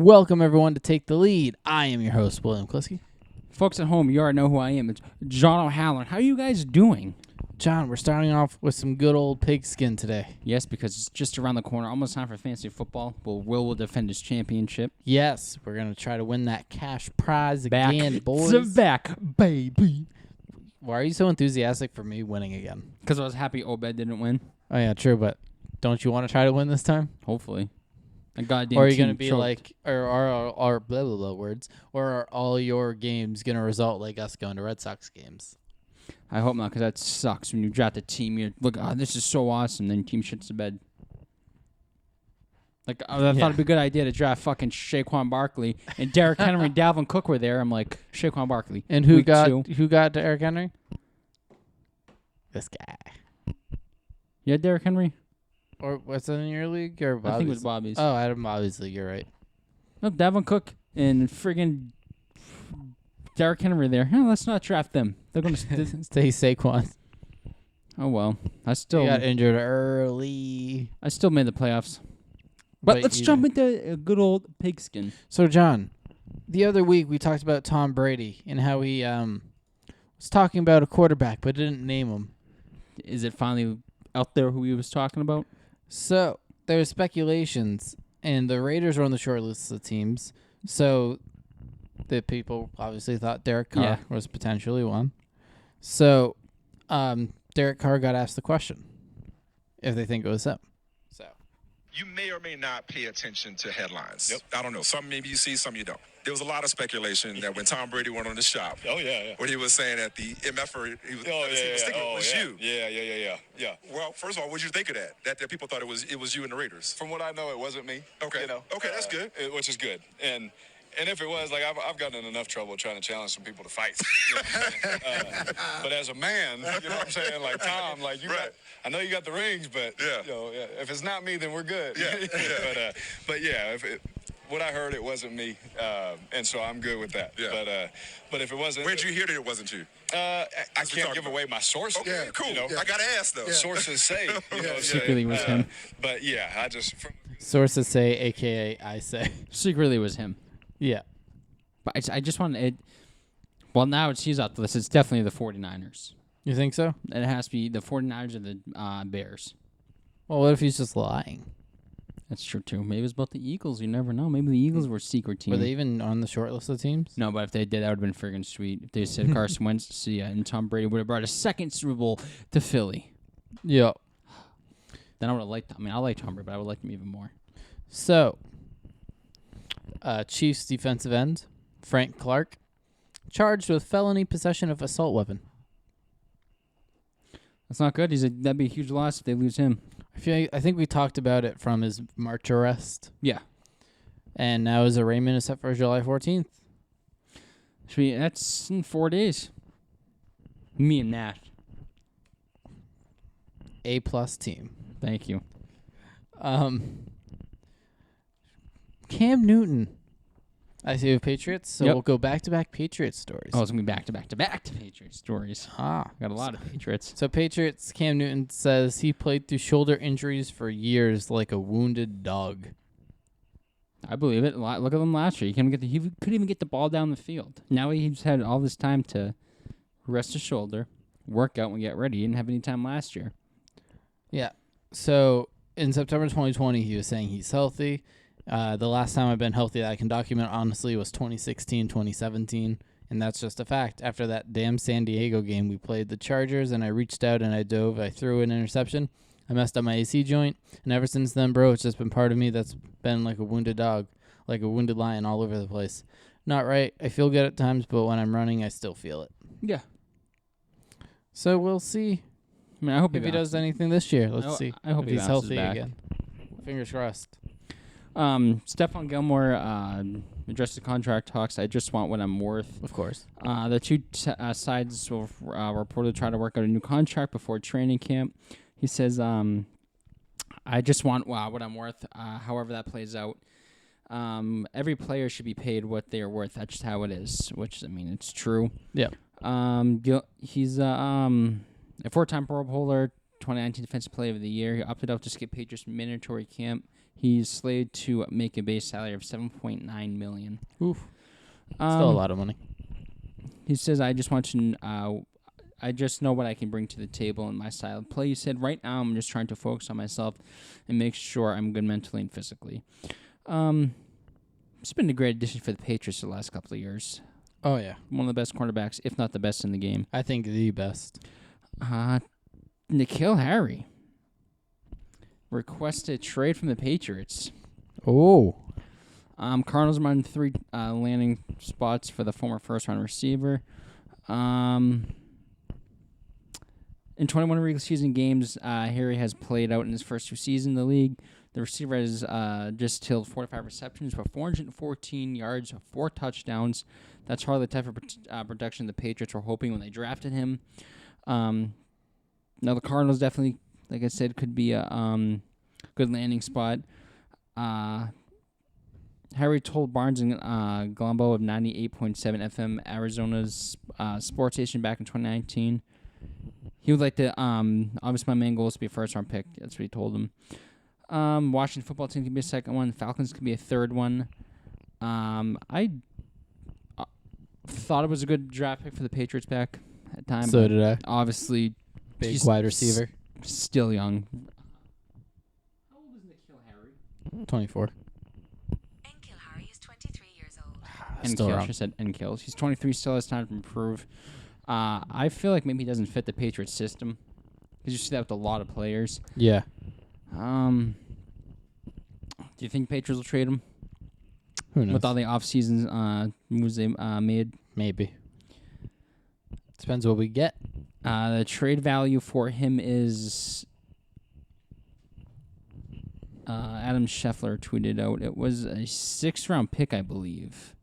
Welcome, everyone, to Take the Lead. I am your host, William Kliske. Folks at home, you already know who I am. It's John O'Halloran. How are you guys doing? John, we're starting off with some good old pigskin today. Yes, because it's just around the corner. Almost time for fantasy football. Will defend his championship. Yes, we're going to try to win that cash prize again, boys. It's back, baby. Why are you so enthusiastic for me winning again? Because I was happy Obed didn't win. Oh, yeah, true, but don't you want to try to win this time? Hopefully. A goddamn Or are you going to team be choked. like, or are blah, blah, blah words, or are all your games going to result like us going to Red Sox games? I hope not, because that sucks. When you draft a team, you look, this is so awesome, then team shits the bed. Like, I thought it'd be a good idea to draft fucking Saquon Barkley, and Derrick Henry and Dalvin Cook were there. I'm like, Saquon Barkley. And who Week two. got Derrick Henry? This guy. You had Derrick Henry? Or was it in your league or Bobby's? I think it was Bobby's. Oh, I had Bobby's league. You're right. No, Dalvin Cook and friggin' Derrick Henry there. Let's not draft them. They're going to Stay Saquon. Oh, well. He got injured early. I still made the playoffs. But let's jump into a good old pigskin. So, John, the other week we talked about Tom Brady and how he was talking about a quarterback but didn't name him. Is it finally out there who he was talking about? So, there's speculations, and the Raiders were on the short list of teams. So, the people obviously thought Derek Carr was potentially one. So, Derek Carr got asked the question if they think it was him. So, you may or may not pay attention to headlines. Yep. I don't know. Some maybe you see, some you don't. There was a lot of speculation that when Tom Brady went on the shop, what he was saying at the MFR, he was thinking it was you. Yeah. Well, first of all, what did you think of that? That people thought it was you and the Raiders. From what I know, it wasn't me. Okay. You know, okay, that's good. Which is good. And if it was, like, I've gotten in enough trouble trying to challenge some people to fight. You know what I'm saying? But as a man, you know what I'm saying? Like, Tom, like, I know you got the rings, but, you know, if it's not me, then we're good. Yeah. But yeah, what I heard, it wasn't me, and so I'm good with that. Yeah. But if it wasn't... Where'd you hear that it wasn't you? I can't give away my sources. Okay, cool. You know? I got to ask, though. Sources say. You know, Secretly was him. But yeah, I just... sources say, a.k.a. I say. Secretly was him. Yeah. But I just want it. Well, now he's out the list. It's definitely the 49ers. You think so? It has to be the 49ers or the Bears. Well, what if he's just lying? That's true, too. Maybe it was about the Eagles. You never know. Maybe the Eagles were a secret team. Were they even on the short list of teams? No, but if they did, that would have been friggin' sweet. If they said Carson Wentz, see ya, and Tom Brady would have brought a second Super Bowl to Philly. Yeah. Then I would have liked them. I mean, I like Tom Brady, but I would like him even more. So, Chiefs defensive end, Frank Clark, charged with felony possession of assault weapon. That's not good. That'd be a huge loss if they lose him. I think we talked about it from his March arrest. Yeah. And now his arraignment is set for July 14th. That's in 4 days. Me and Nat. A+ team. Thank you. Cam Newton. I see with Patriots, so Yep. we'll go back-to-back Patriots stories. Oh, it's going to be back-to-back Patriots stories. Got a lot of Patriots. So Patriots, Cam Newton says he played through shoulder injuries for years like a wounded dog. I believe it. Look at him last year. He couldn't even get the ball down the field. Now he's had all this time to rest his shoulder, work out, and get ready. He didn't have any time last year. Yeah. So in September 2020, he was saying he's healthy. The last time I've been healthy that I can document, honestly, was 2016, 2017. And that's just a fact. After that damn San Diego game, we played the Chargers, and I reached out and I dove. I threw an interception. I messed up my AC joint. And ever since then, bro, it's just been part of me that's been like a wounded dog, like a wounded lion all over the place. Not right. I feel good at times, but when I'm running, I still feel it. Yeah. So we'll see. I mean, I hope if he does anything this year. Let's see. I hope if he he's healthy back. again. Fingers crossed. Stephon Gilmore addressed the contract talks. I just want what I'm worth. Of course. The two sides will reportedly try to work out a new contract before training camp. He says, I just want what I'm worth, however that plays out. Every player should be paid what they are worth. That's just how it is, which, I mean, it's true. Yeah. He's a four-time Pro Bowler, 2019 Defensive Player of the Year. He opted out to skip Patriots mandatory camp. He's slated to make a base salary of $7.9 million. Oof. Still a lot of money. He says, I just know what I can bring to the table in my style of play. He said, right now I'm just trying to focus on myself and make sure I'm good mentally and physically. It's been a great addition for the Patriots the last couple of years. Oh, yeah. One of the best cornerbacks, if not the best in the game. I think the best. N'Keal Harry requested trade from the Patriots. Oh. Cardinals are on 3 landing spots for the former first-round receiver. In 21 regular season games, Harry has played out in his first 2 seasons in the league. The receiver has just tilled 45 receptions for 414 yards, 4 touchdowns. That's hardly the type of production the Patriots were hoping when they drafted him. Now, the Cardinals definitely, like I said, could be a good landing spot. Harry told Barnes and Glombo of 98.7 FM, Arizona's sports station back in 2019. He would like to, obviously my main goal is to be a first-round pick. That's what he told him. Washington football team could be a second one. Falcons could be a third one. I thought it was a good draft pick for the Patriots back at the time. So did I. Obviously, Big wide receiver. Still young. How old is N'Keal Harry? 24. N'Keal Harry is 23 years old. Still N'Keal, wrong. I said N'Keal. He's 23, still has time to improve. I feel like maybe he doesn't fit the Patriots system. Because you see that with a lot of players. Yeah. Do you think Patriots will trade him? Who knows? With all the off-season moves they made? Maybe. Depends what we get. The trade value for him is... Adam Scheffler tweeted out. It was a 6th-round pick, I believe.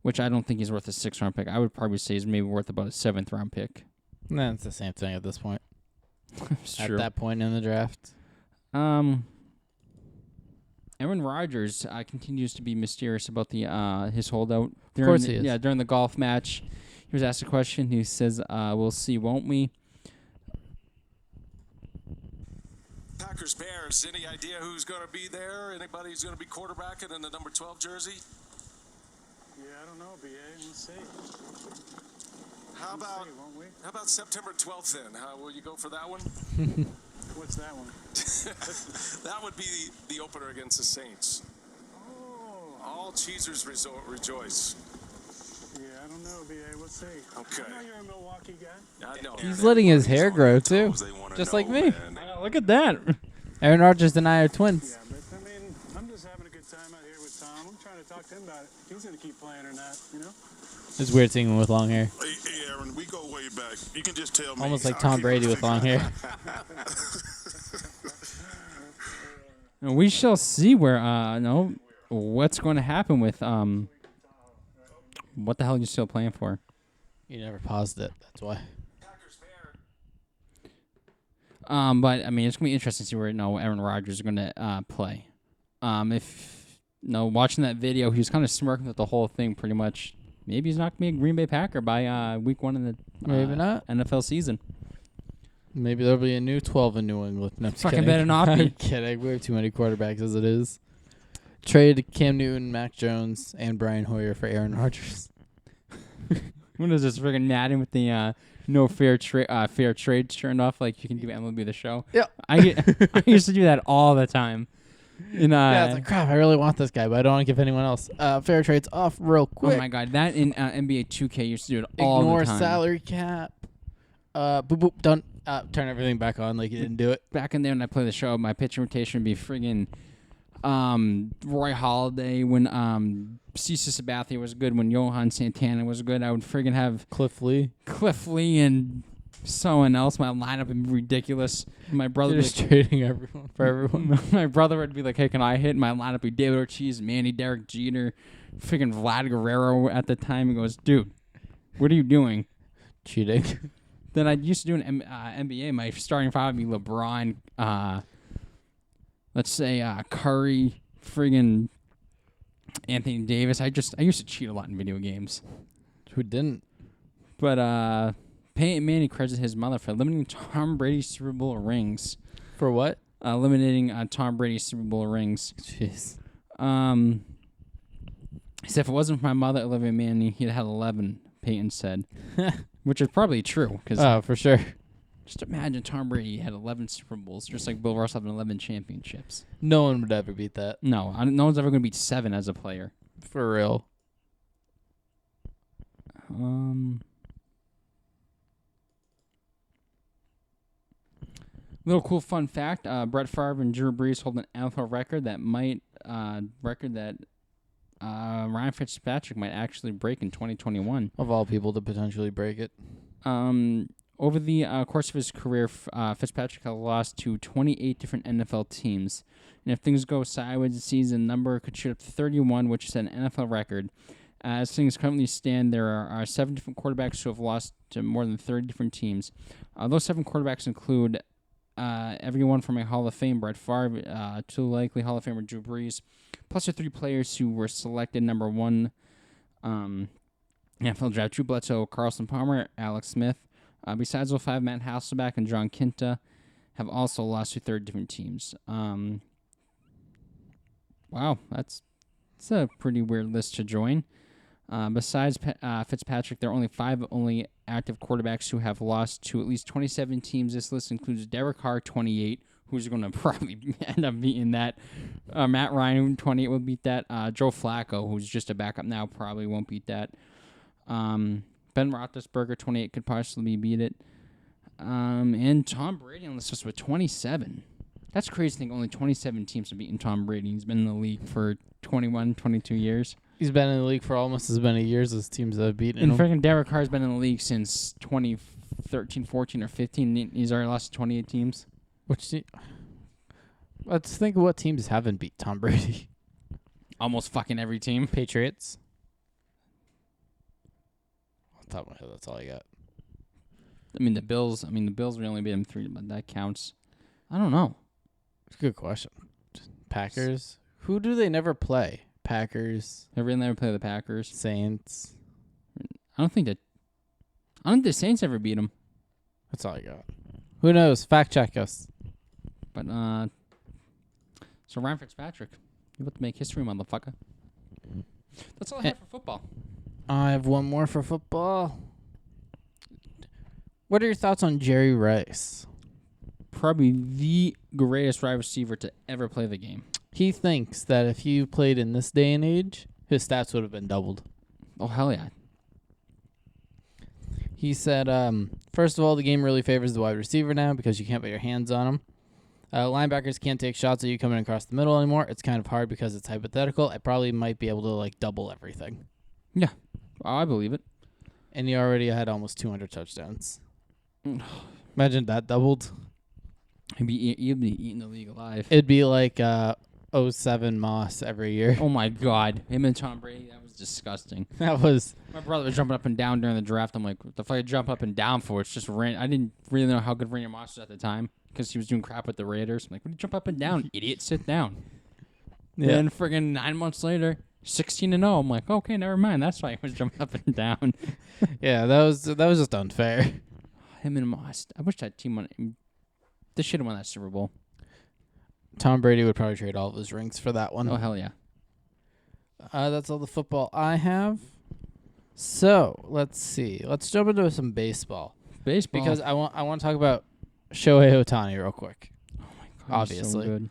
Which I don't think he's worth a 6th-round pick. I would probably say he's maybe worth about a 7th-round pick. Nah, it's the same thing at this point. It's At true. that point in the draft. Aaron Rodgers continues to be mysterious about the his holdout. Of course he is. Yeah, during the golf match, he was asked a question. He says, "We'll see, won't we?" Packers Bears. Any idea who's going to be there? Anybody who's going to be quarterbacking in the number 12 jersey? Yeah, I don't know, BA. We'll see. How We'll about see, won't we? how about September 12th then? Will you go for that one? What's that one? That would be the opener against the Saints. Oh. All cheesers rejoice. Yeah, I don't know, BA. We'll see. Okay. I know you're a Milwaukee guy. I know. He's letting his hair grow, too. Just like me. Look at that. Aaron Rodgers and I are twins. Yeah, but I mean, I'm just having a good time out here with Tom. I'm trying to talk to him about it. He's going to keep playing or not, you know? It's weird seeing him with long hair. Hey, Aaron, we go way back. You can just tell me. Almost like I'll Tom keep Brady it with long hair. And we shall see where what's going to happen with what the hell are you still playing for? You never paused it. That's why. But I mean, it's gonna be interesting to see where Aaron Rodgers is gonna play. Watching that video, he was kind of smirking at the whole thing, pretty much. Maybe he's not gonna be a Green Bay Packer by week 1 in the Maybe not. NFL season. Maybe there'll be a new 12 in New England. No, I'm just Fucking kidding. better not be. I'm kidding. We have too many quarterbacks as it is. Trade Cam Newton, Mac Jones, and Brian Hoyer for Aaron Rodgers. When is this friggin' Madden with the no fair trade turned off? Like you can do MLB The Show. Yeah. I used to do that all the time. And, Yeah, it's like, crap, I really want this guy, but I don't want to give anyone else. Fair trade's off real quick. Oh my god, that in NBA 2K used to do it all Ignore the time. salary cap. Boop, boop, done. Turn everything back on like you didn't do it. Back in there when I play the show, my pitching rotation would be friggin' Roy Halladay when CeCe Sabathia was good, when Johan Santana was good. I would friggin' have Cliff Lee. and someone else. My lineup would be ridiculous. My brother You're would just trading everyone for everyone. my brother would be like, "Hey, can I hit?" My lineup would be David Ortiz, Manny, Derek Jeter, friggin' Vlad Guerrero at the time. He goes, "Dude, what are you doing?" Cheating. Then I used to do an NBA. My starting five would be LeBron, let's say Curry, friggin' Anthony Davis. I used to cheat a lot in video games. Who didn't? But Peyton Manning credits his mother for limiting Tom Brady's Super Bowl rings. For what? eliminating Tom Brady's Super Bowl rings. Jeez. He said, if it wasn't for my mother, Olivia Manning, he'd had 11, Peyton said. Which is probably true. Oh, for sure. Just imagine Tom Brady had 11 Super Bowls, just like Bill Russell having 11 championships. No one would ever beat that. No, no one's ever going to beat 7 as a player. For real. Little cool fun fact: Brett Favre and Drew Brees hold an NFL record that Ryan Fitzpatrick might actually break in 2021. Of all people to potentially break it. Over the course of his career, Fitzpatrick has lost to 28 different NFL teams. And if things go sideways this season, the number could shoot up to 31, which is an NFL record. As things currently stand, there are 7 different quarterbacks who have lost to more than 30 different teams. Those 7 quarterbacks include everyone from a Hall of Fame, Brett Favre, to likely Hall of Famer Drew Brees, plus the 3 players who were selected number 1 NFL draft: Drew Bledsoe, Carlson Palmer, Alex Smith. Besides those 5, Matt Hasselbeck and John Kinta have also lost to 30 different teams. Wow, that's a pretty weird list to join. Besides Fitzpatrick, there are only 5 active quarterbacks who have lost to at least 27 teams. This list includes Derek Carr, 28, who's going to probably end up beating that. Matt Ryan, 28, will beat that. Joe Flacco, who's just a backup now, probably won't beat that. Ben Roethlisberger, 28, could possibly beat it. And Tom Brady on this list with 27. That's crazy to think only 27 teams have beaten Tom Brady. He's been in the league for 21, 22 years. He's been in the league for almost as many years as teams that have beaten him. And freaking Derek Carr's been in the league since 2013, 14, or 15. He's already lost to 28 teams. Let's think of what teams haven't beat Tom Brady. Almost fucking every team. Patriots. On top of my head, that's all I got. I mean, the Bills we only beat him 3, but that counts. I don't know. It's a good question. Packers. Who do they never play? Packers. They really never play the Packers. Saints. I don't think the Saints ever beat them. That's all I got. Who knows? Fact check us. But so Ryan Fitzpatrick, you about to make history, motherfucker. That's all I have for football. I have one more for football. What are your thoughts on Jerry Rice? Probably the greatest wide receiver to ever play the game. He thinks that if you played in this day and age, his stats would have been doubled. Oh, hell yeah. He said, first of all, the game really favors the wide receiver now because you can't put your hands on him. Linebackers can't take shots at you coming across the middle anymore. It's kind of hard because it's hypothetical. I probably might be able to double everything. Yeah, I believe it. And he already had almost 200 touchdowns. Imagine that doubled. He'd be eating the league alive. It'd be like 07 Moss every year. Oh my God, him and Tom Brady, that was disgusting. That was. My brother was jumping up and down during the draft. I'm like, what the fuck I jump up and down for? It's just I didn't really know how good Randy Moss was at the time because he was doing crap with the Raiders. I'm like, what do you jump up and down, idiot? Sit down. Yeah. Then friggin' 9 months later, 16-0. I'm like, okay, never mind. That's why he was jumping up and down. Yeah, that was just unfair. Him and Moss. I wish that team won. They should have won that Super Bowl. Tom Brady would probably trade all of his rings for that one. Oh, hell yeah. That's all the football I have. So, let's see. Let's jump into some baseball. Baseball? Because I want to talk about Shohei Ohtani real quick. Oh, my God. Obviously. So good.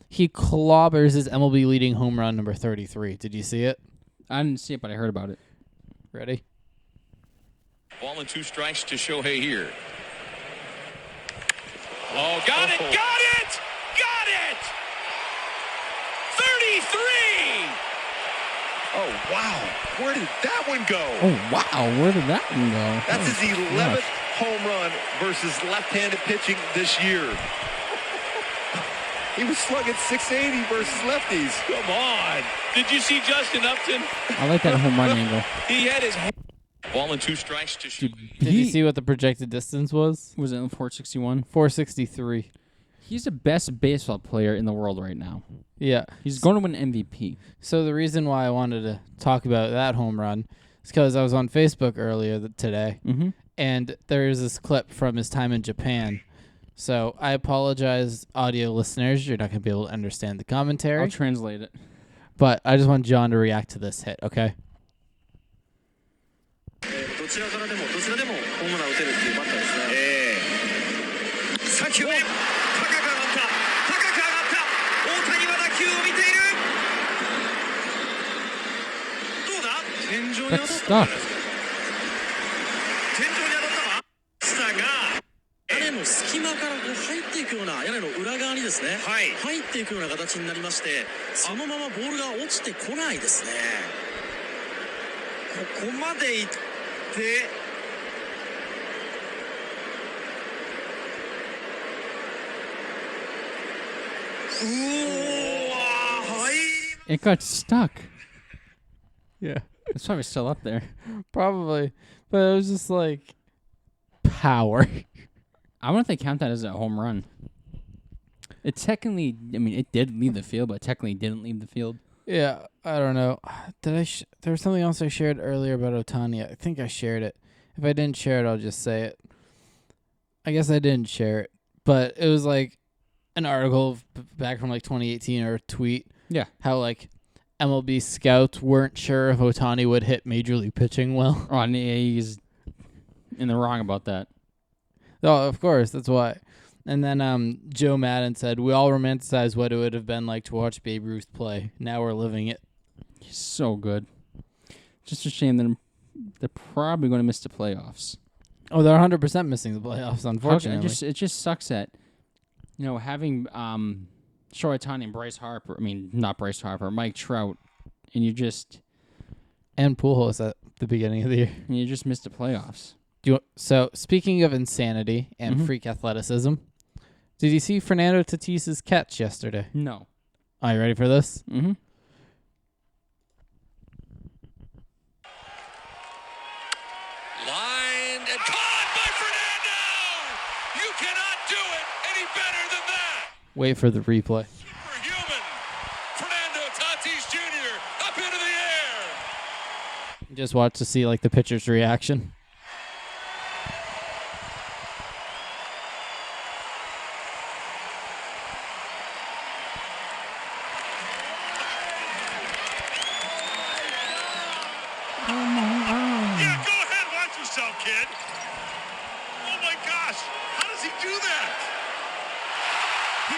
He clobbers his MLB leading home run number 33. Did you see it? I didn't see it, but I heard about it. Ready? Ball and 2 strikes to Shohei here. Oh, got it! Got it! Got it! 33! Oh, wow. Where did that one go? Oh, wow. Where did that one go? That's his 11th home run versus left-handed pitching this year. He was slugging 680 versus lefties. Come on. Did you see Justin Upton? I like that home run angle. He had his ball and 2 strikes to shoot. Did you see what the projected distance was? Was it 461? 463. He's the best baseball player in the world right now. Yeah. He's going to win MVP. So the reason why I wanted to talk about that home run is because I was on Facebook earlier today, and there's this clip from his time in Japan So I apologize, audio listeners. You're not going to be able to understand the commentary. I'll translate it. But I just want John to react to this hit, okay? どちらからでもホームラン打てるっていうバッターですね。3球目、高く上がった大谷は打球を見ている。どうだ、天井に当たったんじゃないですか。天井に当たったわ。したが屋根の隙間からこう入っていくような、屋根の裏側にですね、入っていくような形になりまして、そのままボールが落ちてこないですね。ここまで行ってIt got stuck. Yeah. It's probably still up there. Probably. But it was just like power. I wonder if they count that as a home run. It technically, I mean, it did leave the field, but technically didn't leave the field. Yeah, I don't know. Did I? There was something else I shared earlier about Ohtani. I think I shared it. If I didn't share it, I'll just say it. I guess I didn't share it, but it was like an article back from like 2018 or a tweet. Yeah. How like MLB scouts weren't sure if Ohtani would hit major league pitching well. Oh, and he's in the wrong about that. Oh, of course, that's why. And then Joe Madden said, "We all romanticize what it would have been like to watch Babe Ruth play. Now we're living it." He's so good. Just a shame that they're probably going to miss the playoffs. Oh, they're 100% missing the playoffs, unfortunately. It just sucks that, having Shohei Ohtani and Bryce Harper. I mean, not Bryce Harper, Mike Trout, and you just and Pujols at the beginning of the year. And you just missed the playoffs. So speaking of insanity and freak athleticism, did you see Fernando Tatis's catch yesterday? No. Are you ready for this? Mm-hmm. Lined and caught by Fernando! You cannot do it any better than that! Wait for the replay. Superhuman! Fernando Tatis Jr. up into the air! Just watch to see like the pitcher's reaction. Yeah, go ahead, watch yourself, kid. Oh my gosh, how does he do that? He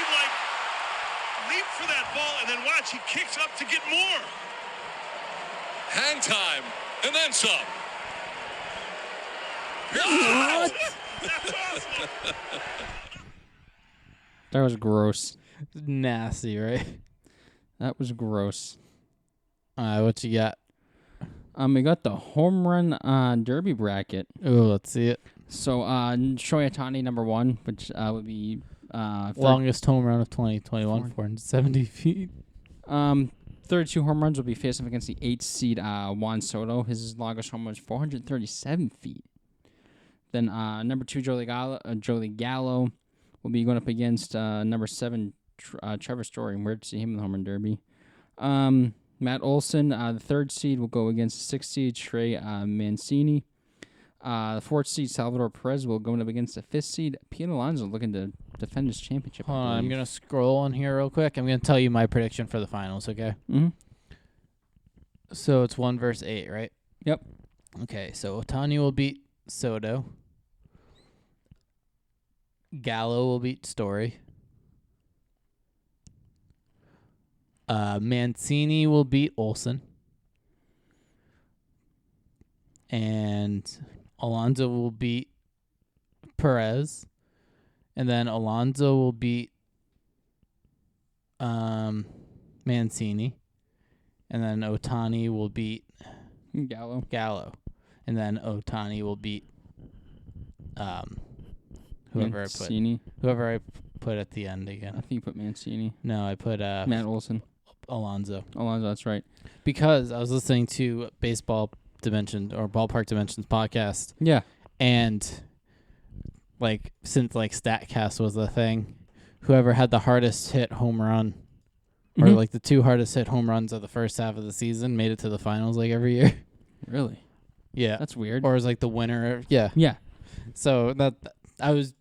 leaped for that ball and then watch, he kicks up to get more. Hang time, and then some. What? That's awesome. That was gross. Nasty, right? That was gross. What you got? We got the home run derby bracket. Oh, let's see it. So, Shohei Ohtani, number one, which would be longest home run of 2021, 470 feet. 32 home runs will be facing up against the 8th seed Juan Soto. His longest home run was 437 feet. Then number 2, Joey Gallo will be going up against number 7, Trevor Story. We're to see him in the home run derby. Matt Olson, the 3rd seed, will go against the 6th seed, Trey Mancini. The 4th seed, Salvador Perez, will go up against the 5th seed, Pete Alonso, looking to defend his championship. Hold on, I'm going to scroll on here real quick. I'm going to tell you my prediction for the finals, okay? Mm-hmm. So it's 1 versus 8, right? Yep. Okay, so Ohtani will beat Soto. Gallo will beat Story. Mancini will beat Olson. And Alonso will beat Perez. And then Alonso will beat Mancini. And then Ohtani will beat Gallo. And then Ohtani will beat whoever I put at the end again. I think you put Mancini. No, I put Matt Olson. Alonso, that's right. Because I was listening to Baseball Dimensions or Ballpark Dimensions podcast. Yeah. And since StatCast was the thing, whoever had the hardest hit home run or the 2 hardest hit home runs of the first half of the season made it to the finals every year. Really? Yeah. That's weird. Or is the winner. Yeah. Yeah. So that I was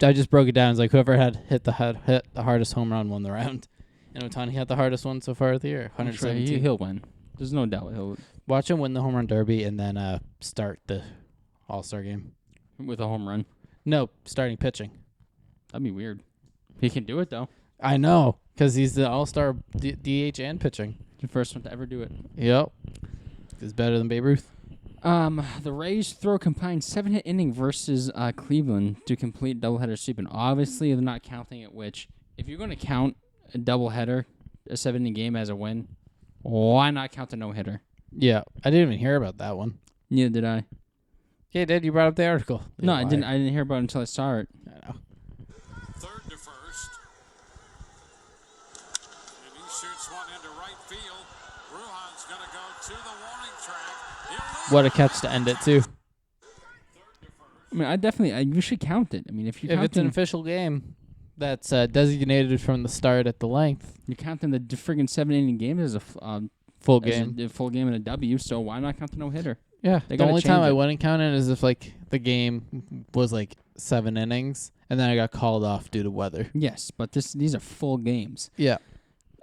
I just broke it down. It's like whoever hit the hardest home run won the round. And Ohtani had the hardest one so far of the year, 117. He'll win. There's no doubt he'll Watch him win the home run derby and then start the All-Star game. with a home run. No, starting pitching. That'd be weird. He can do it though. I know, because he's the All-Star DH and pitching. The first one to ever do it. Yep. He's better than Babe Ruth. The Rays throw a combined 7-hit inning versus Cleveland to complete doubleheader sweep, and obviously they're not counting it. Which, if you're going to count a doubleheader, a 7-inning game as a win, why not count a no-hitter? Yeah, I didn't even hear about that one. Neither did I. Yeah, Dad, you brought up the article. No, I didn't. I didn't hear about it until I saw it. I know. Third to first. And he shoots one into right field. Brujan's going to go to the warning track. What a catch to end it, too. I mean, I definitely. You should count it. I mean, if it's an official game that's designated from the start at the length. You're counting the friggin' 7-inning game as a full game. A full game and a W, so why not count the no-hitter? Yeah, the only time I wouldn't count it is if like the game was like 7 innings and then I got called off due to weather. Yes, but these are full games. Yeah.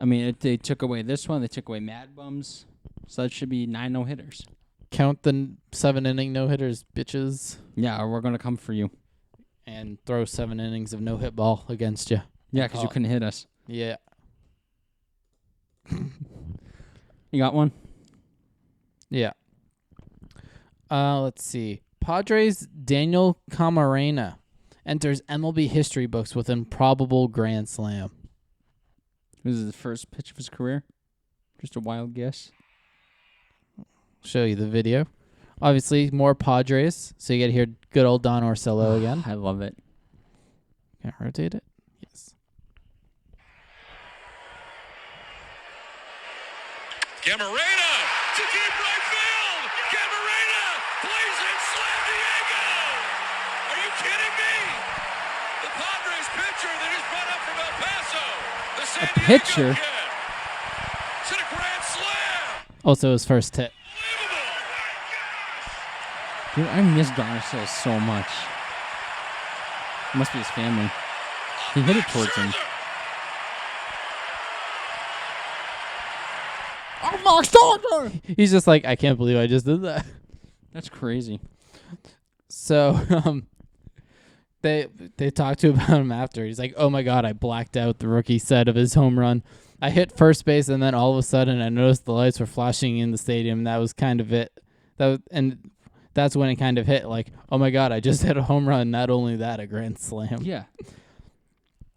I mean, they took away this one. They took away Mad Bums. So that should be 9 no-hitters. Count the 7-inning no-hitters, bitches. Yeah, or we're going to come for you. And throw 7 innings of no-hit ball against you. Yeah, because you couldn't hit us. Yeah. You got one? Yeah. Let's see. Padres' Daniel Camarena enters MLB history books with improbable grand slam. This is the first pitch of his career? Just a wild guess. Show you the video. Obviously, more Padres, so you get to hear good old Don Orsillo again. I love it. Can I rotate it? Yes. Camarena to deep right field. Camarena plays it slam Diego. Are you kidding me? The Padres pitcher that just brought up from El Paso. The San Diego pitcher? kid. It's a grand slam. Also his first hit. Dude, I miss Donnersill so much. It must be his family. He hit it towards him. Oh, Max Dodger! He's just like, I can't believe I just did that. That's crazy. So, they talked to about him after. He's like, oh my God, I blacked out the rookie set of his home run. I hit first base, and then all of a sudden I noticed the lights were flashing in the stadium. That was kind of it. That's when it kind of hit, like, oh my God, I just hit a home run. Not only that, a grand slam. Yeah.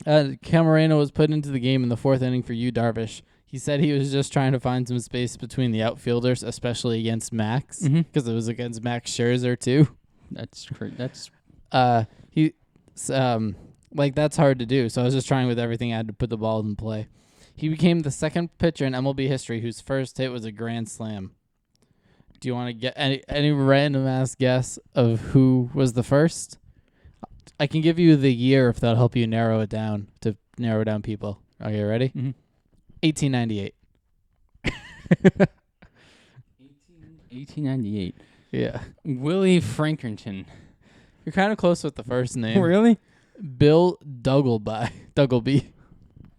Camarena was put into the game in the 4th inning for Yu Darvish. He said he was just trying to find some space between the outfielders, especially against Max, because it was against Max Scherzer too. That's great. That's that's hard to do. So I was just trying with everything I had to put the ball in play. He became the second pitcher in MLB history whose first hit was a grand slam. Do you want to get any random ass guess of who was the first? I can give you the year if that'll help you narrow it down people. Okay, ready? 1898. 1898. Yeah. Willie Frankerton. You're kind of close with the first name. Really? Bill Duggleby.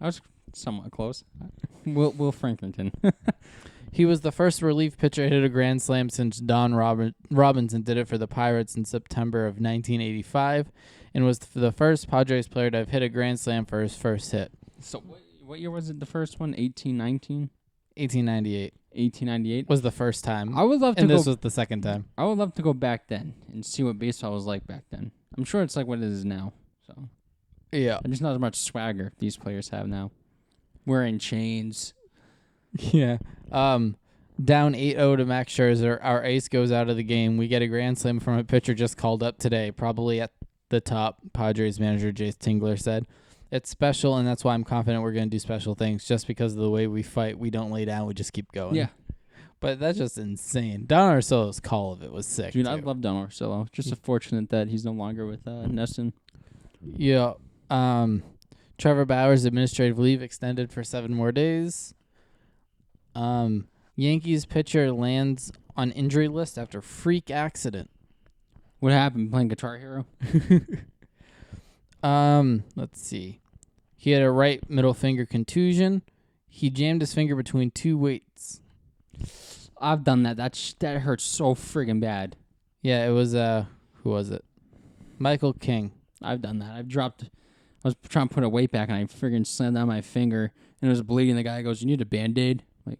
I was somewhat close. Will Frankerton. He was the first relief pitcher to hit a grand slam since Don Robinson did it for the Pirates in September of 1985, and was the first Padres player to have hit a grand slam for his first hit. So what year was it, the first one? 1819? 1898. 1898 was the first time. I would love to and this was the second time. I would love to go back then and see what baseball was like back then. I'm sure it's like what it is now. So yeah, there's not as much swagger these players have now. Wearing chains. Yeah. Down 8-0 to Max Scherzer. Our ace goes out of the game. We get a grand slam from a pitcher just called up today, probably at the top. Padres manager Jace Tingler said. It's special, and that's why I'm confident we're going to do special things. Just because of the way we fight, we don't lay down, we just keep going. Yeah. But that's just insane. Don Orsillo's call of it was sick. Dude, too. I love Don Orsillo. Just unfortunate that he's no longer with Nesson. Yeah. Trevor Bauer's administrative leave extended for 7 more days. Yankees pitcher lands on injury list after freak accident. What happened? Playing Guitar Hero? Let's see. He had a right middle finger contusion. He jammed his finger between two weights. I've done that. That hurts so friggin' bad. Yeah, it was who was it? Michael King. I've done that. I was trying to put a weight back, and I friggin' slammed down my finger, and it was bleeding. The guy goes, "You need a Band-Aid?" I'm like,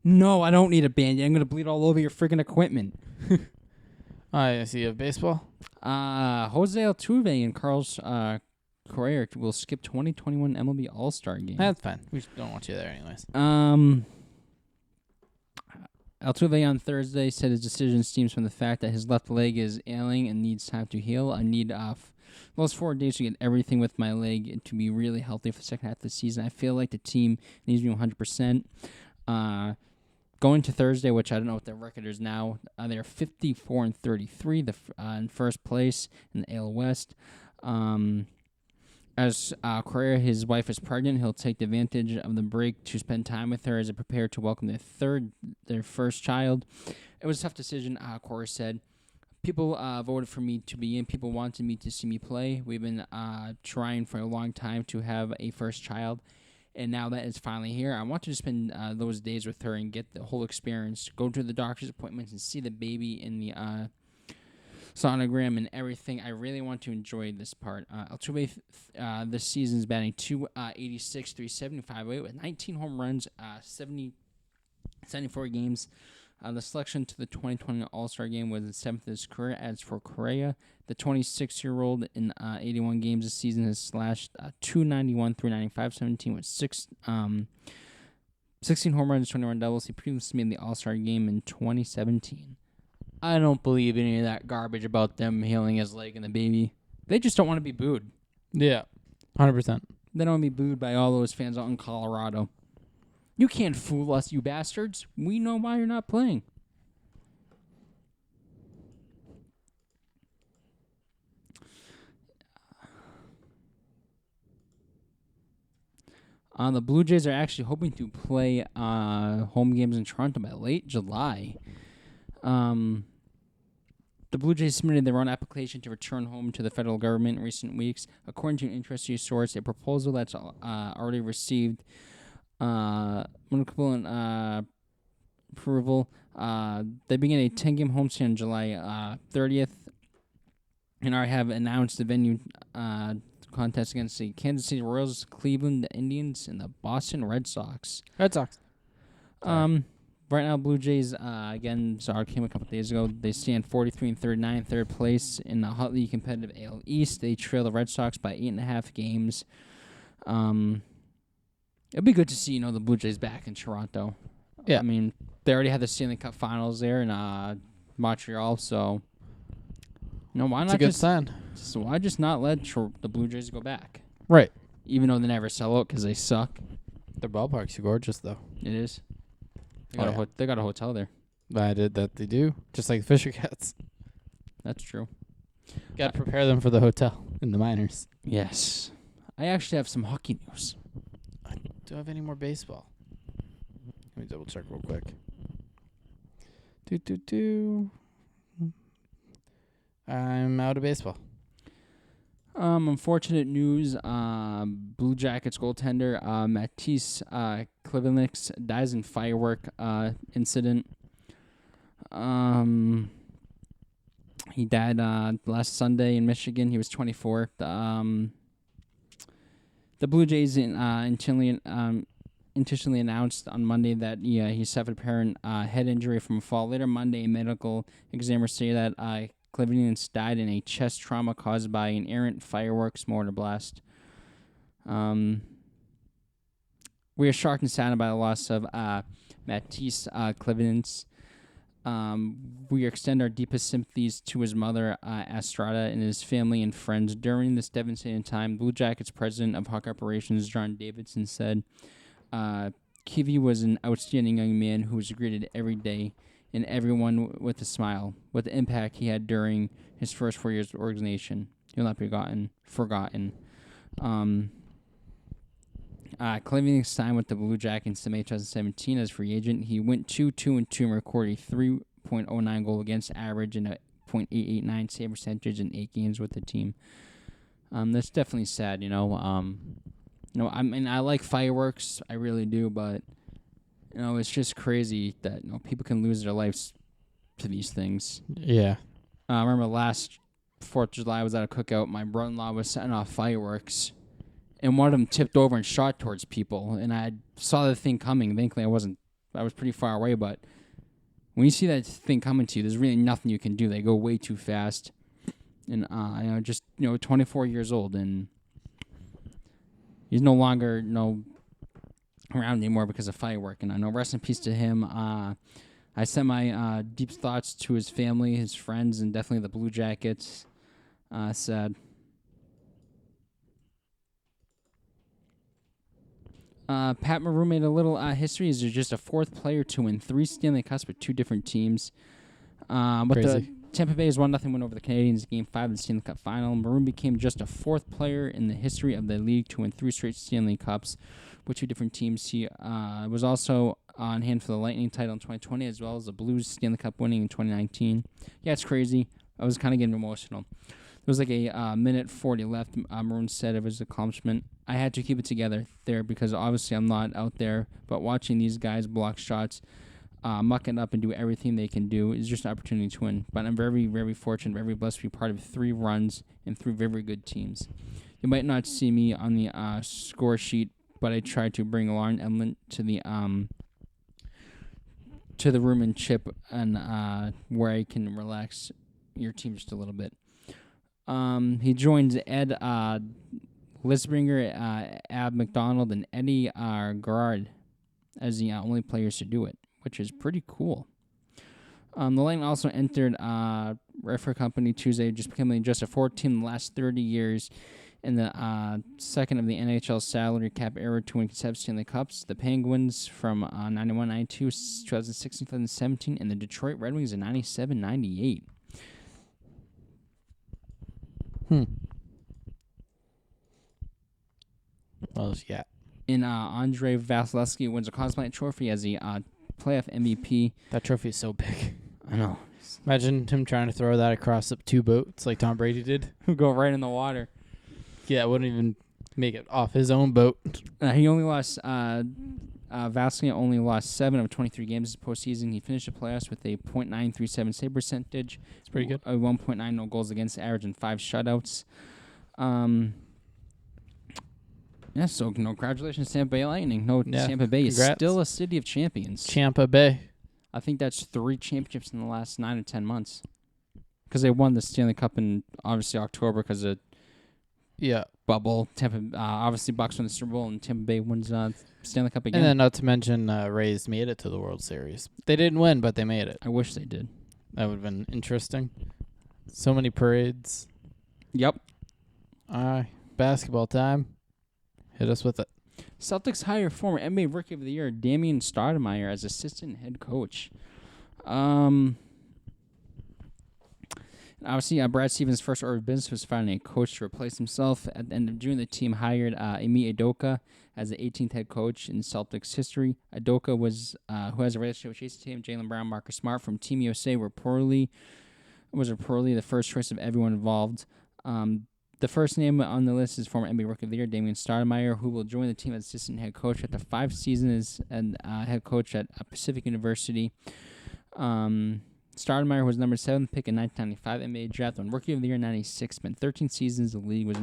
no, I don't need a Band-Aid. I'm gonna bleed all over your friggin' equipment. I see. You have baseball. Jose Altuve and Carlos Correa will skip 2021 MLB All-Star Game. That's fine. We don't want you there anyways. Altuve on Thursday said his decision stems from the fact that his left leg is ailing and needs time to heal. I need those 4 days to get everything with my leg to be really healthy for the second half of the season. I feel like the team needs me 100%. Going to Thursday, which I don't know what their record is now, they're 54-33, in first place in the AL West. As Correa, his wife, is pregnant, he'll take advantage of the break to spend time with her as they prepare to welcome their first child. It was a tough decision, Correa said. People voted for me to be in. People wanted me to see me play. We've been trying for a long time to have a first child, and now that it's finally here, I want to spend those days with her and get the whole experience, go to the doctor's appointments and see the baby in the sonogram and everything. I really want to enjoy this part. Altuve this season is batting .286, .375 with 19 home runs, 74 games. The selection to the 2020 All-Star Game was the 7th of his career. As for Correa, the 26-year-old in 81 games this season has slashed .291, .395, 17 with 16 home runs, 21 doubles. He previously made the All-Star Game in 2017. I don't believe any of that garbage about them healing his leg and the baby. They just don't want to be booed. Yeah, 100%. They don't want to be booed by all those fans out in Colorado. You can't fool us, you bastards. We know why you're not playing. The Blue Jays are actually hoping to play home games in Toronto by late July. The Blue Jays submitted their own application to return home to the federal government in recent weeks. According to an industry source, a proposal that's already received municipal approval. They begin a 10-game homestand on July 30th, and I have announced the venue contest against the Kansas City Royals, Cleveland Indians, and the Boston Red Sox. Red Sox. Right now, Blue Jays, again, came a couple days ago. They stand 43-39, third place in the hotly competitive AL East. They trail the Red Sox by 8.5 games. It'd be good to see, the Blue Jays back in Toronto. Yeah. I mean, they already had the Stanley Cup Finals there in Montreal, so why It's not a good sign. So why just not let the Blue Jays go back? Right. Even though they never sell out because they suck. Their ballpark's gorgeous, though. It is. They got a hotel there. They do. Just like the Fisher Cats. That's true. Got to prepare them for the hotel in the minors. Yes. I actually have some hockey news. Do I have any more baseball? Let me double check real quick. I'm out of baseball. Unfortunate news. Blue Jackets goaltender Matisse Klivenix dies in firework incident. He died last Sunday in Michigan. He was 24. The Blue Jays intentionally announced on Monday that he suffered apparent head injury from a fall. Later Monday, medical examiners say that Klivenix died in a chest trauma caused by an errant fireworks mortar blast. We are shocked and saddened by the loss of Matisse Klivenix. We extend our deepest sympathies to his mother, Estrada, and his family and friends. During this devastating time, Blue Jackets president of Hawk Operations, John Davidson, said, Kiwi was an outstanding young man who was greeted every day and everyone with a smile. With the impact he had during his first 4 years of organization, he'll not be forgotten. Klivenix signed with the Blue Jackets in May 2017 as free agent. He went 2-2-2 and recorded a 3.09 goal against average and a .889 save percentage in 8 games with the team. That's definitely sad. I mean, I like fireworks, I really do, but it's just crazy that people can lose their lives to these things. Yeah. I remember last 4th of July, I was at a cookout. My brother-in-law was setting off fireworks, and one of them tipped over and shot towards people. And I saw the thing coming. Thankfully, I was pretty far away. But when you see that thing coming to you, there's really nothing you can do. They go way too fast. And 24 years old, and he's no longer around anymore because of firework. And I know, rest in peace to him. I sent my deep thoughts to his family, his friends, and definitely the Blue Jackets. Sad. Pat Maroon made a little history. He's just a 4th player to win 3 Stanley Cups with 2 different teams. But Crazy. the Tampa Bay's 1-0 win over the Canadiens in Game 5 of the Stanley Cup Final. Maroon became just a 4th player in the history of the league to win 3 straight Stanley Cups with 2 different teams. He was also on hand for the Lightning title in 2020, as well as the Blues Stanley Cup winning in 2019. Yeah, it's crazy. I was kind of getting emotional. There was like a minute 40 left. Maroon said of his accomplishment, I had to keep it together there because obviously I'm not out there, but watching these guys block shots, muck it up and do everything they can do is just an opportunity to win. But I'm very, very fortunate, very blessed to be part of 3 runs and 3 very, very good teams. You might not see me on the score sheet, but I tried to bring a large element to the room and chip and where I can relax your team just a little bit. He joins Ed Lisbringer, Ab McDonald, and Eddie Garrard as the only players to do it, which is pretty cool. The Lightning also entered referee company Tuesday, just becoming just a 4th team in the last 30 years in the second of the NHL salary cap era to win consecutive Stanley Cups. The Penguins from 91-92, 2016-2017, and the Detroit Red Wings in 97-98. What else you got? And Andrei Vasilevsky wins a Conn Smythe Trophy as the playoff MVP. That trophy is so big. I know. Imagine him trying to throw that across up 2 boats like Tom Brady did. Go right in the water. Yeah, wouldn't even make it off his own boat. He only lost. Vasilevsky only lost 7 of 23 games this postseason. He finished the playoffs with a .937 save percentage. It's pretty good. A 1.9 no goals against average and 5 shutouts. Yeah, so congratulations, Tampa Bay Lightning. Tampa Bay is still a city of champions. Tampa Bay. I think that's 3 championships in the last 9 or 10 months. Because they won the Stanley Cup in, obviously, October because of bubble. Tampa, obviously, Bucks won the Super Bowl, and Tampa Bay wins Stanley Cup again. And then, not to mention, Rays made it to the World Series. They didn't win, but they made it. I wish they did. That would have been interesting. So many parades. Yep. Basketball time. Hit us with it. Celtics hire former NBA Rookie of the Year Damian Stoudemire as assistant head coach. Obviously, Brad Stevens' first order of business was finding a coach to replace himself. At the end of June, the team hired Emi Udoka as the 18th head coach in Celtics history. Udoka who has a relationship with Jason Tatum, Jaylen Brown, Marcus Smart from Team USA, was reportedly the first choice of everyone involved. The first name on the list is former NBA Rookie of the Year, Damian Stoudemire, who will join the team as assistant head coach after 5 seasons as head coach at Pacific University. Stoudemire was number 7th pick in 1995 NBA draft, won Rookie of the Year in 96, spent 13 seasons in the league, was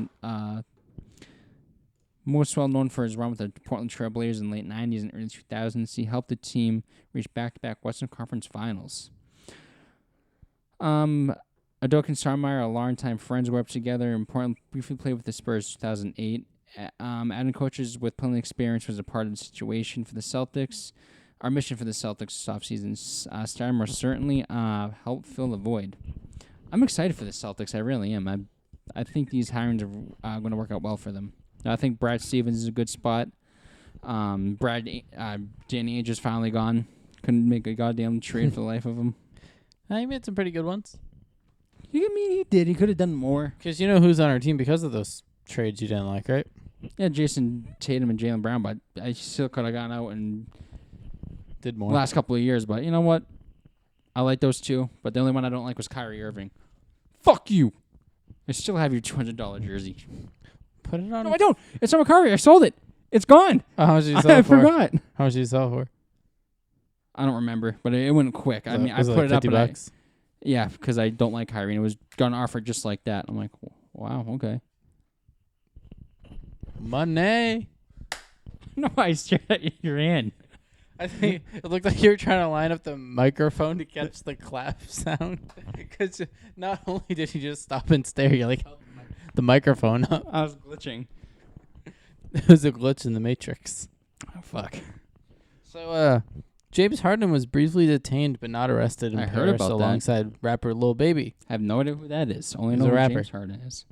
most well known for his run with the Portland Trail Blazers in the late 90s and early 2000s. He helped the team reach back-to-back Western Conference Finals. Udoka and Stoudemire are longtime friends, worked together, and Portland briefly played with the Spurs in 2008. Adding coaches with plenty of experience was a part of the situation for the Celtics. Our mission for the Celtics this offseason. Stoudemire certainly helped fill the void. I'm excited for the Celtics. I really am. I think these hirings are going to work out well for them. I think Brad Stevens is a good spot. Danny Ainge is finally gone. Couldn't make a goddamn trade for the life of him. He made some pretty good ones. You mean he did? He could have done more. Because you know who's on our team because of those trades you didn't like, right? Yeah, Jason Tatum and Jaylen Brown, but I still could have gone out and did more last couple of years. But you know what? I like those two, but the only one I don't like was Kyrie Irving. Fuck you. I still have your $200 jersey. Put it on. No, I don't. It's on McCarvey. I sold it. It's gone. Oh, how much did you sell I it for? forgot. How much did you sell it for? I don't remember, but it went quick. I mean, I Was put it up and $50? yeah, because I don't like Kyrie. And it was gonna offer just like that. I'm like, wow, okay. Money. No, I stared at your hand. I think it looked like you were trying to line up the microphone to catch the clap sound. Because not only did you just stop and stare, you like held the microphone up. I was glitching. It was a glitch in the Matrix. Oh, fuck. So, James Harden was briefly detained but not arrested in I heard Paris about that. alongside rapper Lil Baby. I have no idea who that is. Only He's know a who rapper. James Harden is.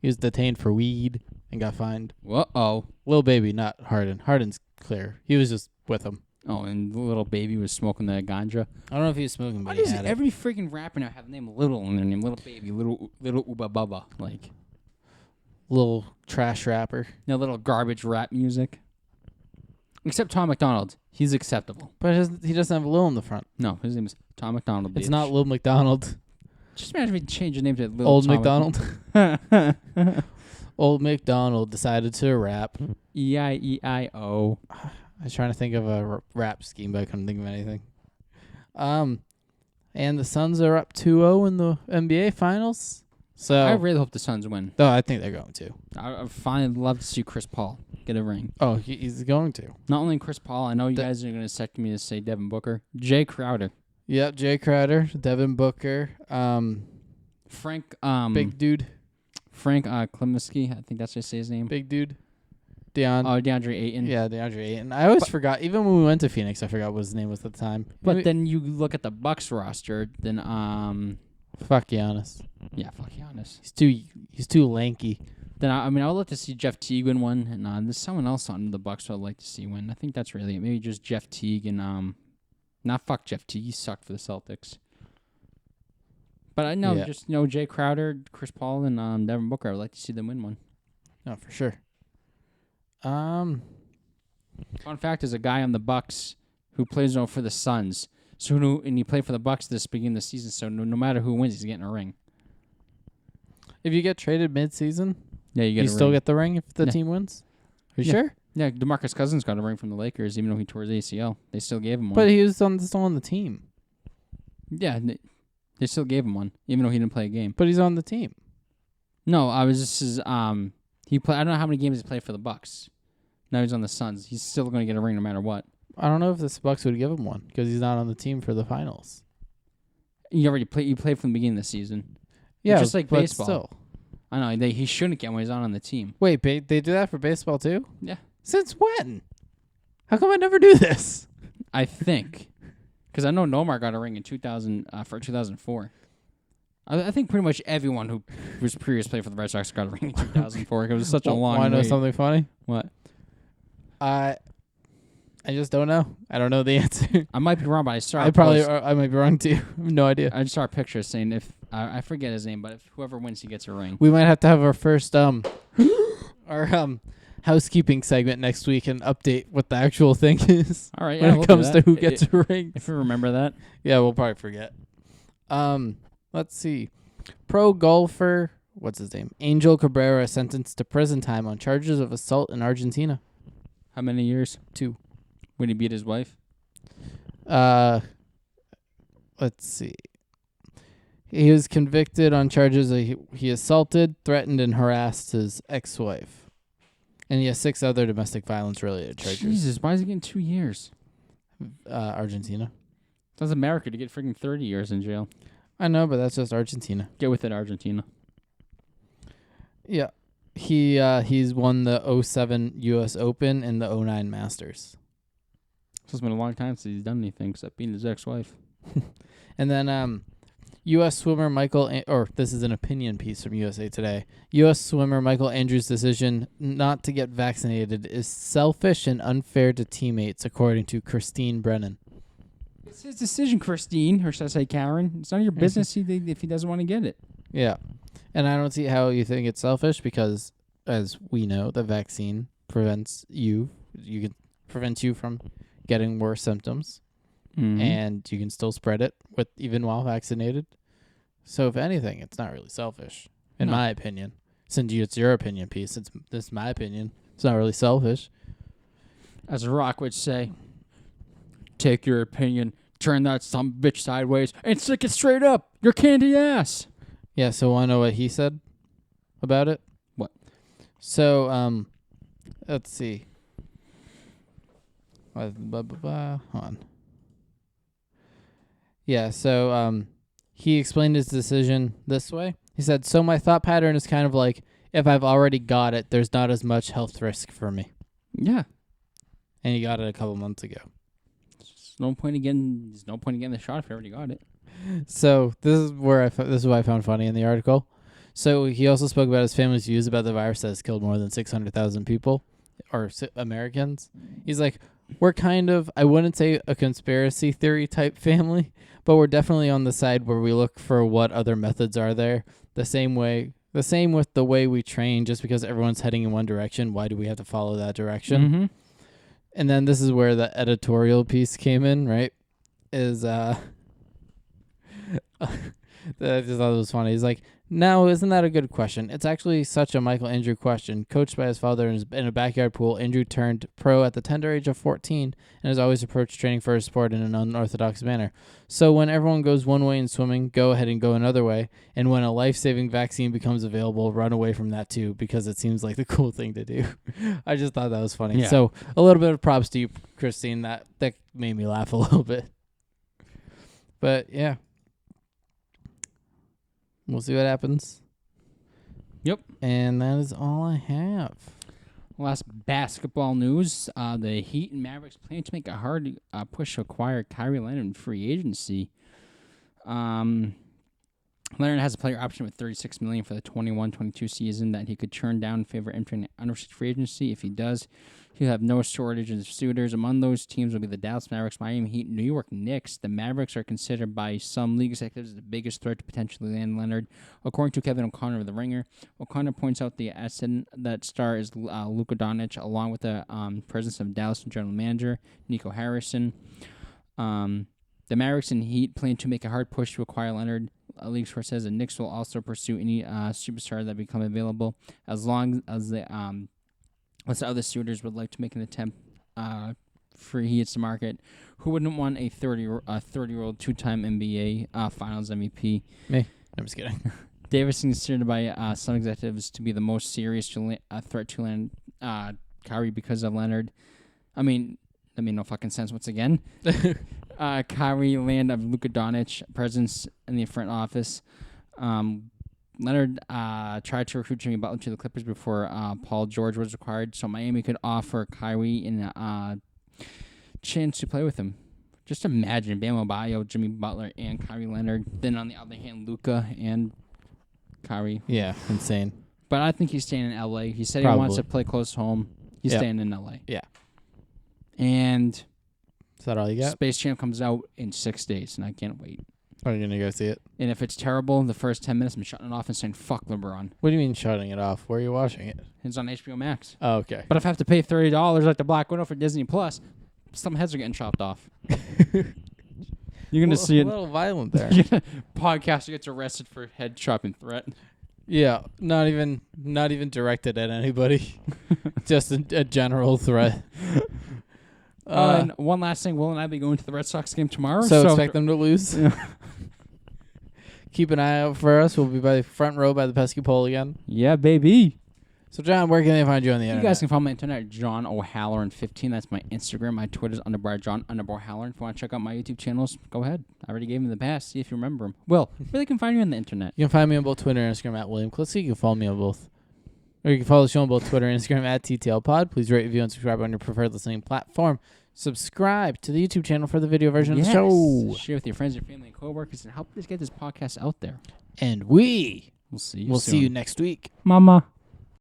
He was detained for weed and got fined. Uh-oh. Lil Baby, not Harden. Harden's clear. He was just with him. Oh, and the little baby was smoking the ganja. I don't know if he was smoking, Why but he does had it. every freaking rapper now have the name Little in their name? Little Baby, Little Uba Bubba. Like, Little trash rapper. little garbage rap music. Except Tom McDonald. He's acceptable. But he doesn't have Lil in the front. No, his name is Tom McDonald. It's bitch. not Lil McDonald. Just imagine if he changed your name to Little Old Tom McDonald. Old McDonald decided to rap. E-I-E-I-O. I was trying to think of a rap scheme, but I couldn't think of anything. And the Suns are up 2-0 in the NBA Finals. So I really hope the Suns win. Oh, I think they're going to. I finally love to see Chris Paul get a ring. Oh, he's going to. Not only Chris Paul, I know you guys are going to sect me to say Devin Booker. Jay Crowder. Yep, Jay Crowder, Devin Booker, Frank. big dude, Frank Klimovsky. I think that's how you say his name. big dude, DeAndre Ayton. Yeah, DeAndre Ayton. I always forgot. Even when we went to Phoenix, I forgot what his name was at the time. But then you look at the Bucks roster, then fuck Giannis. Yeah, fuck Giannis. He's too lanky. Then I would like to see Jeff Teague win one, and there's someone else on the Bucks I'd like to see win. I think that's really it. Maybe just Jeff Teague and not fuck Jeff Teague. He sucked for the Celtics. But I know just Jay Crowder, Chris Paul, and Devin Booker. I would like to see them win one. Oh, for sure. Fun fact is a guy on the Bucks who plays for the Suns. And he played for the Bucks this beginning of the season. So no matter who wins, he's getting a ring. If you get traded mid-season, yeah, you still get the ring if the team wins. Are you sure? Yeah, DeMarcus Cousins got a ring from the Lakers, even though he tore his ACL. They still gave him one. But he was still on the team. Yeah, they still gave him one, even though he didn't play a game. But he's on the team. No, he played. I don't know how many games he played for the Bucks. Now he's on the Suns. He's still going to get a ring no matter what. I don't know if the Bucks would give him one because he's not on the team for the finals. You played from the beginning of the season. Yeah, it's just like but baseball. Still. I know he shouldn't get when he's not on the team. Wait, they do that for baseball too? Yeah. Since when? How come I never do this? I think because I know Nomar got a ring in 2004. I think pretty much everyone who was previously played for the Red Sox got a ring in 2004. It was such a long. Want to know wait. something funny? What? I just don't know. I don't know the answer. I might be wrong, but I might be wrong too. I have no idea. I just saw a picture saying if I forget his name, but if whoever wins, he gets a ring. We might have to have our first housekeeping segment next week and update what the actual thing is. All right, when it comes to who gets a ring. If we remember that. Yeah, we'll probably forget. Let's see. Pro golfer, what's his name? Angel Cabrera sentenced to prison time on charges of assault in Argentina. How many years? 2. When he beat his wife? Let's see. He was convicted on charges of he assaulted, threatened, and harassed his ex-wife. And he has 6 other domestic violence-related charges. Jesus, why is he getting 2 years? Argentina. That's America to get freaking 30 years in jail. I know, but that's just Argentina. Get with it, Argentina. Yeah. He's won the 2007 U.S. Open and the 2009 Masters. So it's been a long time since he's done anything except beating his ex-wife. And then U.S. swimmer this is an opinion piece from USA Today. U.S. swimmer Michael Andrews' decision not to get vaccinated is selfish and unfair to teammates, according to Christine Brennan. It's his decision, Christine, or should I say Karen? It's none of your business if he doesn't want to get it. Yeah. And I don't see how you think it's selfish because, as we know, the vaccine prevents you from getting worse symptoms. Mm-hmm. And you can still spread it even while vaccinated. So if anything, it's not really selfish. in my opinion. Since it's your opinion piece, it's my opinion. It's not really selfish. As Rock would say, take your opinion, turn that some bitch sideways, and stick it straight up your candy ass. Yeah, so want to know what he said about it? What? So, let's see. Hold on. Yeah, so he explained his decision this way. He said, so my thought pattern is kind of like, if I've already got it, there's not as much health risk for me. Yeah. And he got it a couple months ago. There's no point in getting the shot if you already got it. So this is what I found funny in the article. So he also spoke about his family's views about the virus that has killed more than 600,000 people, or Americans. He's like, we're kind of, I wouldn't say a conspiracy theory type family, but we're definitely on the side where we look for what other methods are there. The same with the way we train. Just because everyone's heading in one direction, why do we have to follow that direction? Mm-hmm. And then this is where the editorial piece came in, right? I just thought it was funny. He's like, no, isn't that a good question? It's actually such a Michael Andrew question. Coached by his father in a backyard pool, Andrew turned pro at the tender age of 14 and has always approached training for his sport in an unorthodox manner. So when everyone goes one way in swimming, go ahead and go another way. And when a life-saving vaccine becomes available, run away from that too, because it seems like the cool thing to do. I just thought that was funny. Yeah. So a little bit of props to you, Christine. That made me laugh a little bit. But yeah. We'll see what happens. Yep. And that is all I have. Last basketball news. The Heat and Mavericks plan to make a hard push to acquire Kyrie Leonard in free agency. Leonard has a player option with $36 million for the 21-22 season that he could turn down in favor of entering unrestricted free agency. If he does, he'll have no shortage of suitors. Among those teams will be the Dallas Mavericks, Miami Heat, New York Knicks. The Mavericks are considered by some league executives the biggest threat to potentially land Leonard, according to Kevin O'Connor of The Ringer. O'Connor points out the asset that star is Luka Doncic, along with the presence of Dallas general manager Nico Harrison. The Mavericks and Heat plan to make a hard push to acquire Leonard. A league source says the Knicks will also pursue any superstar that become available, as long as the other suitors would like to make an attempt for Heat's to market. Who wouldn't want a 30-year-old two-time NBA Finals MVP? Me. I'm just kidding. Davis is considered by some executives to be the most serious threat to land Kyrie because of Leonard. I mean, that made no fucking sense once again. Kyrie land of Luka Doncic presence in the front office. Leonard tried to recruit Jimmy Butler to the Clippers before Paul George was acquired, so Miami could offer Kyrie a chance to play with him. Just imagine Bam Adebayo, Jimmy Butler, and Kyrie Leonard. Then on the other hand, Luka and Kyrie. Yeah, insane. But I think he's staying in L.A. He said Probably. He wants to play close to home. He's staying in L.A. Yeah. And is that all you got? Space Jam comes out in 6 days, and I can't wait. Are you going to go see it? And if it's terrible, the first 10 minutes, I'm shutting it off and saying, fuck LeBron. What do you mean shutting it off? Where are you watching it? It's on HBO Max. Oh, okay. But if I have to pay $30 like the Black Widow for Disney Plus, some heads are getting chopped off. You're going to see it. A little violent there. Podcaster gets arrested for head chopping threat. Yeah, not even directed at anybody. Just a general threat. And one last thing, Will and I will be going to the Red Sox game tomorrow. So expect them to lose. Keep an eye out for us. We'll be by the front row by the pesky pole again. Yeah, baby. So, John, where can they find you on the internet? You guys can follow my internet at John O'Halloran 15. That's my Instagram. My Twitter's _John_Halloran. If you want to check out my YouTube channels, go ahead. I already gave them in the past. See if you remember them. Will, where they can find you on the internet? You can find me on both Twitter and Instagram at William Klitsky. You can follow me on both. Or you can follow the show on both Twitter and Instagram at TTLPod. Please rate, review, and subscribe on your preferred listening platform. Subscribe to the YouTube channel for the video version of the show. Share with your friends, your family, and coworkers, and help us get this podcast out there. And we'll see you soon. soon. See you next week. Mama.